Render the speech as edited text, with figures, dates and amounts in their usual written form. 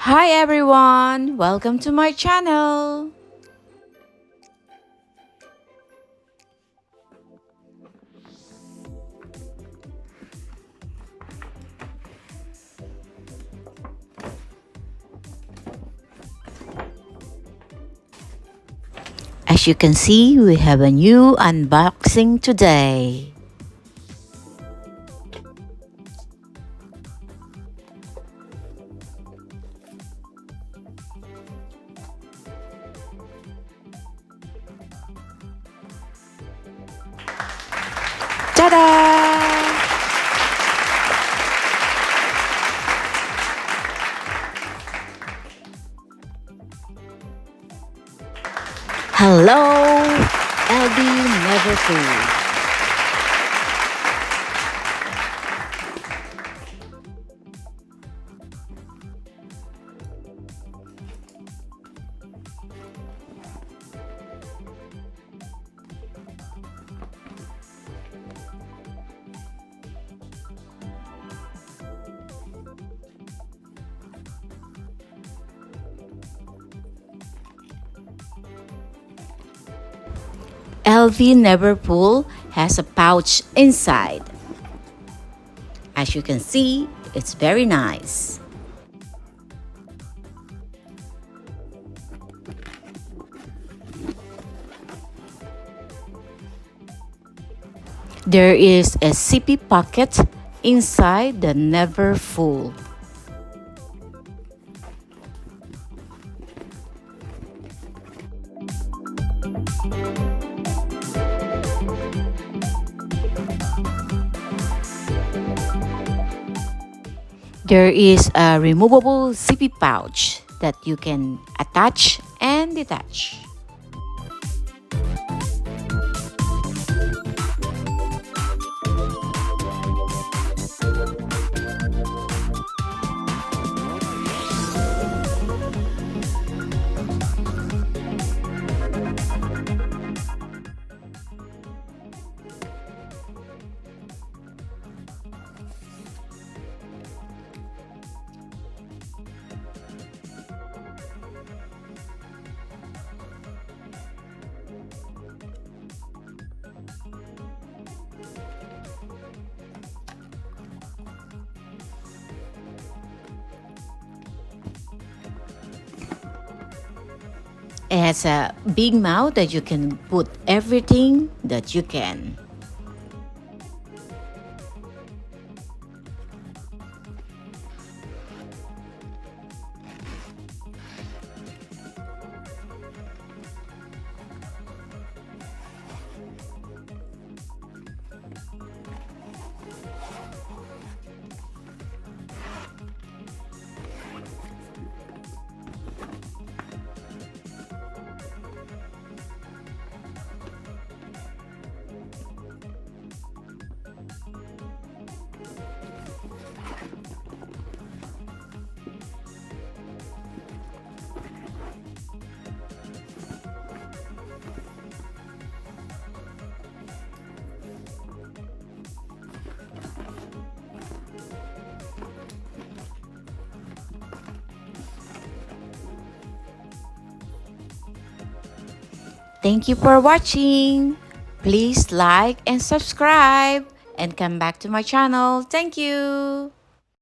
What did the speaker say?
Hi everyone, welcome to my channel. As you can see, we have a new unboxing today. Ta-da! Hello, LB Neverfull. LV Neverfull has a pouch inside. As you can see, it's very nice. There is a zippy pocket inside the Neverfull. There is a removable zippy pouch that you can attach and detach. It has a big mouth that you can put everything that you can. Thank you for watching. Please like and subscribe and come back to my channel. Thank you.